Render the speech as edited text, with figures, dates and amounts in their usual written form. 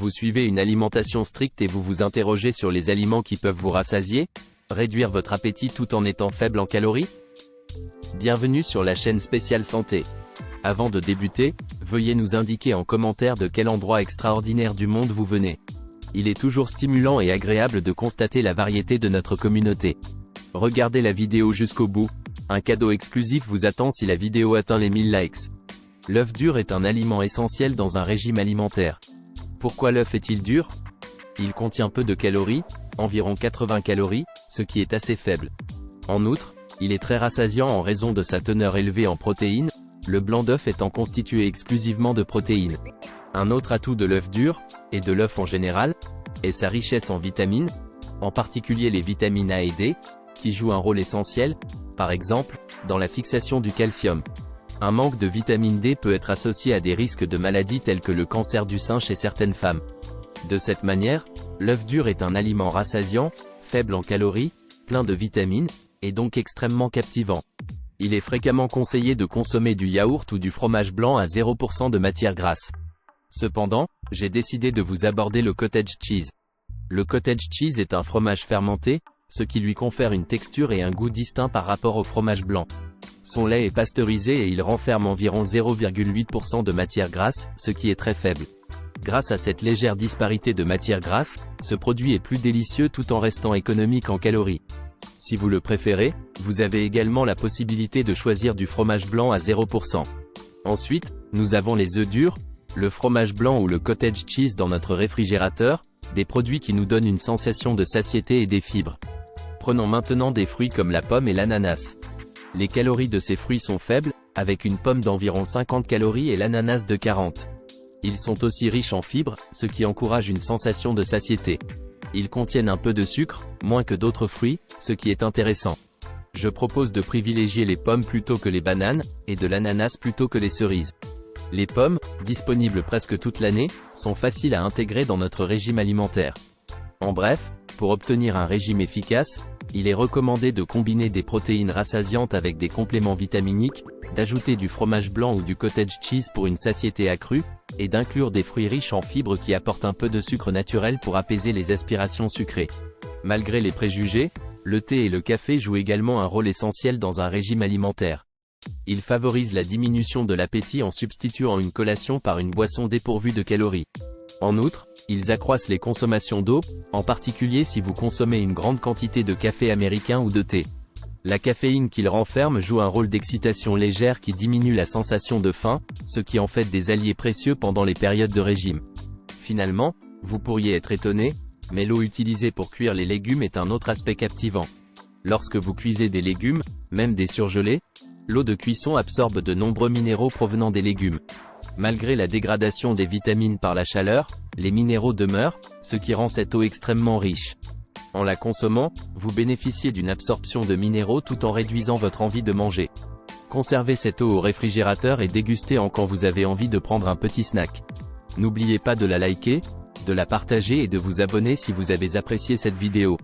Vous suivez une alimentation stricte et vous vous interrogez sur les aliments qui peuvent vous rassasier, réduire votre appétit tout en étant faible en calories? Bienvenue sur la chaîne spéciale santé. Avant de débuter, veuillez nous indiquer en commentaire de quel endroit extraordinaire du monde vous venez. Il est toujours stimulant et agréable de constater la variété de notre communauté. Regardez la vidéo jusqu'au bout, un cadeau exclusif vous attend si la vidéo atteint les 1000 likes. L'œuf dur est un aliment essentiel dans un régime alimentaire. Pourquoi l'œuf est-il dur? Il contient peu de calories, environ 80 calories, ce qui est assez faible. En outre, il est très rassasiant en raison de sa teneur élevée en protéines, le blanc d'œuf étant constitué exclusivement de protéines. Un autre atout de l'œuf dur, et de l'œuf en général, est sa richesse en vitamines, en particulier les vitamines A et D, qui jouent un rôle essentiel, par exemple, dans la fixation du calcium. Un manque de vitamine D peut être associé à des risques de maladies telles que le cancer du sein chez certaines femmes. De cette manière, l'œuf dur est un aliment rassasiant, faible en calories, plein de vitamines, et donc extrêmement captivant. Il est fréquemment conseillé de consommer du yaourt ou du fromage blanc à 0% de matière grasse. Cependant, j'ai décidé de vous aborder le cottage cheese. Le cottage cheese est un fromage fermenté, ce qui lui confère une texture et un goût distincts par rapport au fromage blanc. Son lait est pasteurisé et il renferme environ 0,8% de matière grasse, ce qui est très faible. Grâce à cette légère disparité de matière grasse, ce produit est plus délicieux tout en restant économique en calories. Si vous le préférez, vous avez également la possibilité de choisir du fromage blanc à 0%. Ensuite, nous avons les œufs durs, le fromage blanc ou le cottage cheese dans notre réfrigérateur, des produits qui nous donnent une sensation de satiété et des fibres. Prenons maintenant des fruits comme la pomme et l'ananas. Les calories de ces fruits sont faibles, avec une pomme d'environ 50 calories et l'ananas de 40. Ils sont aussi riches en fibres, ce qui encourage une sensation de satiété. Ils contiennent un peu de sucre, moins que d'autres fruits, ce qui est intéressant. Je propose de privilégier les pommes plutôt que les bananes, et de l'ananas plutôt que les cerises. Les pommes, disponibles presque toute l'année, sont faciles à intégrer dans notre régime alimentaire. En bref, pour obtenir un régime efficace, il est recommandé de combiner des protéines rassasiantes avec des compléments vitaminiques, d'ajouter du fromage blanc ou du cottage cheese pour une satiété accrue, et d'inclure des fruits riches en fibres qui apportent un peu de sucre naturel pour apaiser les aspirations sucrées. Malgré les préjugés, le thé et le café jouent également un rôle essentiel dans un régime alimentaire. Ils favorisent la diminution de l'appétit en substituant une collation par une boisson dépourvue de calories. En outre, ils accroissent les consommations d'eau, en particulier si vous consommez une grande quantité de café américain ou de thé. La caféine qu'il renferme joue un rôle d'excitation légère qui diminue la sensation de faim, ce qui en fait des alliés précieux pendant les périodes de régime. Finalement, vous pourriez être étonné, mais l'eau utilisée pour cuire les légumes est un autre aspect captivant. Lorsque vous cuisez des légumes, même des surgelés, l'eau de cuisson absorbe de nombreux minéraux provenant des légumes. Malgré la dégradation des vitamines par la chaleur, les minéraux demeurent, ce qui rend cette eau extrêmement riche. En la consommant, vous bénéficiez d'une absorption de minéraux tout en réduisant votre envie de manger. Conservez cette eau au réfrigérateur et dégustez-en quand vous avez envie de prendre un petit snack. N'oubliez pas de la liker, de la partager et de vous abonner si vous avez apprécié cette vidéo.